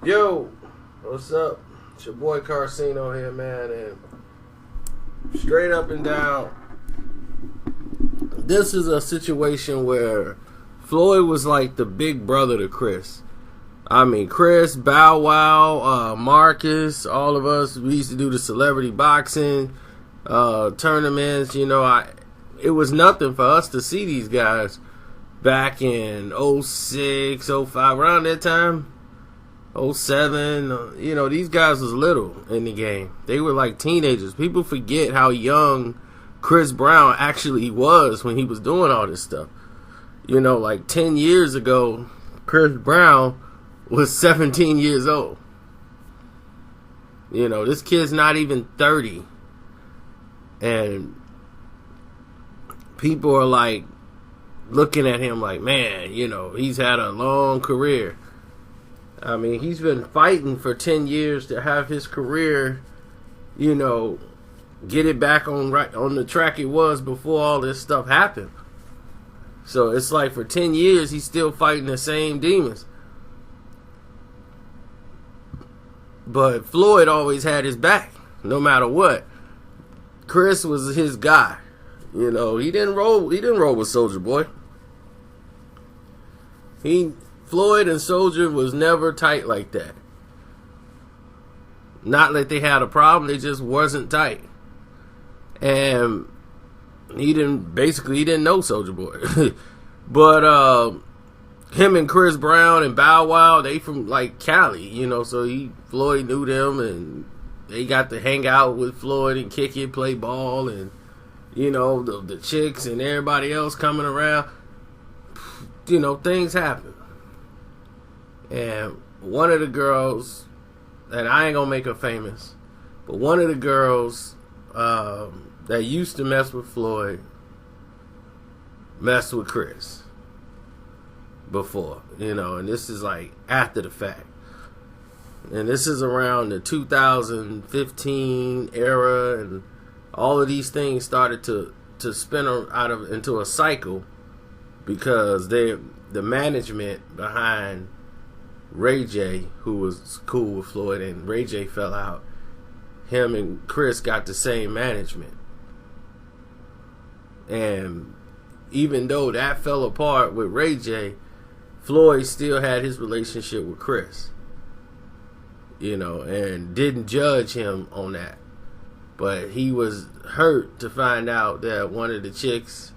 Yo, what's up? It's your boy Carcino here, man, and straight up and down, this is a situation where Floyd was like the big brother to Chris. I mean, Chris, Bow Wow, Marcus, all of us, we used to do the celebrity boxing tournaments. It was nothing for us to see these guys back in 06, 05, around that time. 07, these guys was little in the game. They were like teenagers. People forget how young Chris Brown actually was when he was doing all this stuff. Like 10 years ago, Chris Brown was 17 years old. This kid's not even 30. And people are like looking at him like, man, he's had a long career. I mean, he's been fighting for 10 years to have his career, get it back on the track it was before all this stuff happened. So it's like for 10 years, he's still fighting the same demons. But Floyd always had his back, no matter what. Chris was his guy. He didn't roll with Soulja Boy. Floyd and Soulja was never tight like that. Not that they had a problem, they just wasn't tight. And he didn't know Soulja Boy. But him and Chris Brown and Bow Wow, they from like Cali, so Floyd knew them, and they got to hang out with Floyd and kick it, play ball, and the chicks and everybody else coming around. Things happen. And one of the girls, and I ain't gonna make her famous, but one of the girls that used to mess with Floyd messed with Chris before, and this is like after the fact. And this is around the 2015 era, and all of these things started to spin into a cycle because the management behind Ray J, who was cool with Floyd, and Ray J fell out. Him and Chris got the same management. And even though that fell apart with Ray J, Floyd still had his relationship with Chris. And didn't judge him on that. But he was hurt to find out that one of the chicks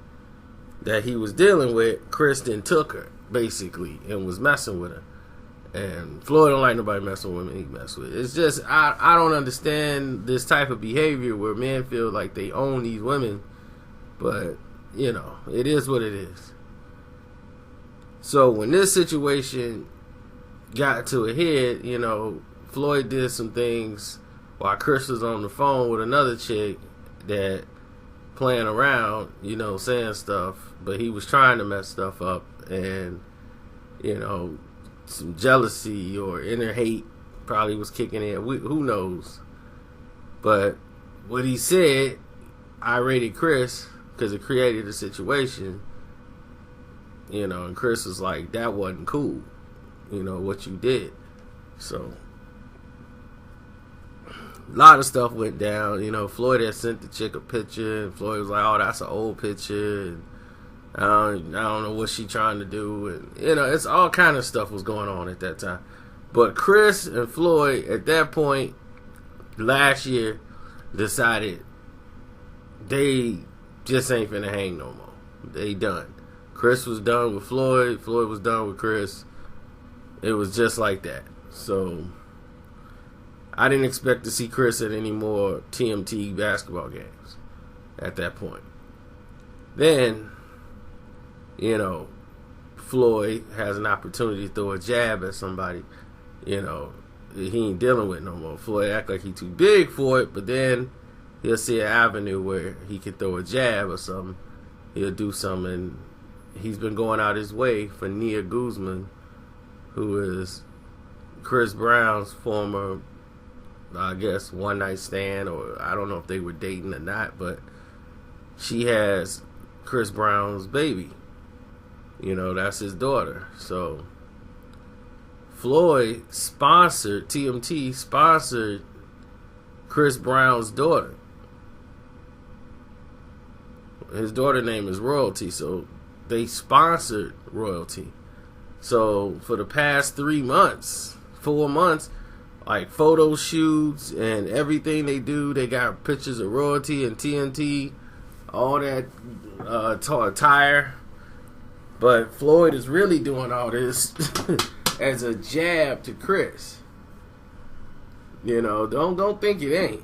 that he was dealing with, Kristen took her, basically, and was messing with her. And Floyd don't like nobody messing with women he mess with. It's just, I don't understand this type of behavior where men feel like they own these women. But, it is what it is. So when this situation got to a head, Floyd did some things while Chris was on the phone with another chick that playing around, saying stuff. But he was trying to mess stuff up. And, some jealousy or inner hate probably was kicking in. Who knows? But what he said, I rated Chris because it created a situation. And Chris was like, that wasn't cool. What you did. So a lot of stuff went down. Floyd had sent the chick a picture, and Floyd was like, oh, that's an old picture, and I don't know what she trying to do, and it's all kind of stuff was going on at that time. But Chris and Floyd at that point last year decided they just ain't finna hang no more. They done. Chris was done with Floyd. Floyd was done with Chris. It was just like that. So I didn't expect to see Chris at any more TMT basketball games at that point. Then Floyd has an opportunity to throw a jab at somebody, he ain't dealing with no more. Floyd act like he too big for it, but then he'll see an avenue where he can throw a jab or something. He'll do something, and he's been going out his way for Nia Guzman, who is Chris Brown's former, I guess, one-night stand, or I don't know if they were dating or not, but she has Chris Brown's baby. That's his daughter. So Floyd sponsored, TMT sponsored Chris Brown's daughter. His daughter name is Royalty, so they sponsored Royalty. So for the past 3 months, 4 months, like photo shoots and everything they do, they got pictures of Royalty and TNT, all that attire. But Floyd is really doing all this as a jab to Chris. You know, don't think it ain't.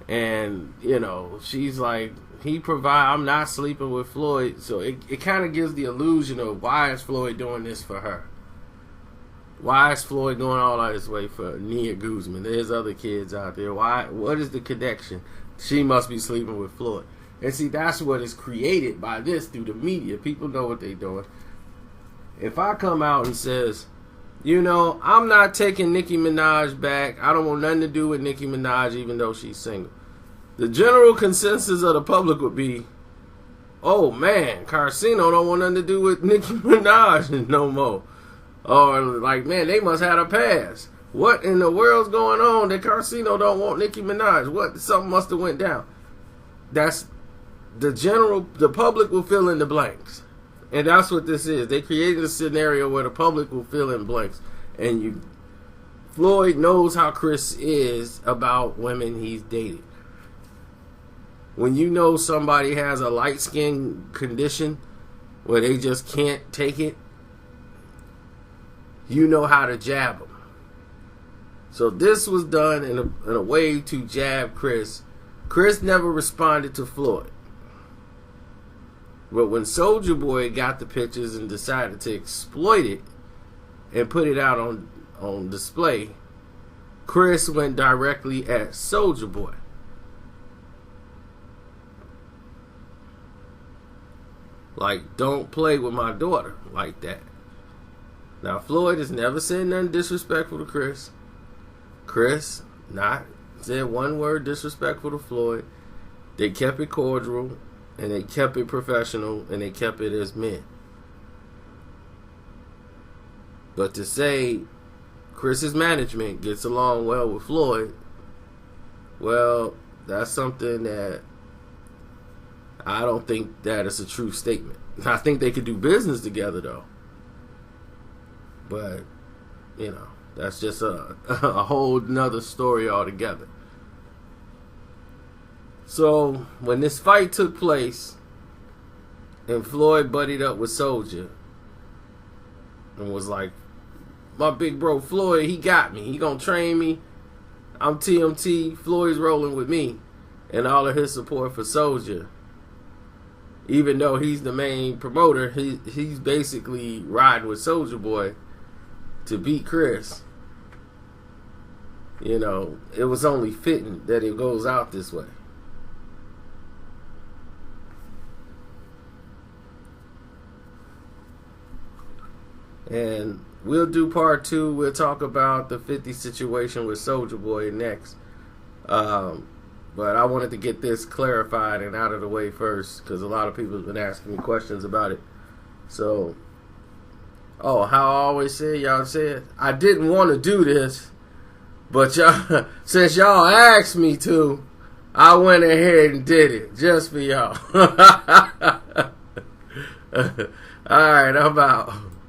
And, you know, she's like, I'm not sleeping with Floyd. So it kind of gives the illusion of why is Floyd doing this for her? Why is Floyd going all out his way for Nia Guzman? There's other kids out there. What is the connection? She must be sleeping with Floyd. And see, that's what is created by this through the media. People know what they're doing. If I come out and says, you know, I'm not taking Nicki Minaj back. I don't want nothing to do with Nicki Minaj even though she's single. The general consensus of the public would be, oh man, Carcino don't want nothing to do with Nicki Minaj no more. Or like, man, they must have a pass. What in the world's going on that Carcino don't want Nicki Minaj? What? Something must have went down. That's the public will fill in the blanks. And that's what this is. They created a scenario where the public will fill in blanks. And Floyd knows how Chris is about women he's dated. When you know somebody has a light skin condition where they just can't take it, you know how to jab them. So this was done in a way to jab Chris. Chris never responded to Floyd. But when Soulja Boy got the pictures and decided to exploit it and put it out on display, Chris went directly at Soulja Boy. Like, don't play with my daughter like that. Now, Floyd has never said nothing disrespectful to Chris. Chris not said one word disrespectful to Floyd. They kept it cordial, and they kept it professional, and they kept it as men. But to say Chris's management gets along well with Floyd, well, that's something that I don't think that is a true statement. I think they could do business together, though. But, you know, that's just a whole nother story altogether. So, when this fight took place, and Floyd buddied up with Soulja, and was like, my big bro Floyd, he got me. He gonna train me. I'm TMT. Floyd's rolling with me. And all of his support for Soulja. Even though he's the main promoter, he's basically riding with Soulja Boy to beat Chris. You know, it was only fitting that it goes out this way. And we'll do part 2. We'll talk about the 50 situation with Soulja Boy next. But I wanted to get this clarified and out of the way first, because a lot of people have been asking me questions about it. So, how I always say, y'all said, I didn't want to do this, but y'all, since y'all asked me to, I went ahead and did it, just for y'all. Alright, I'm out.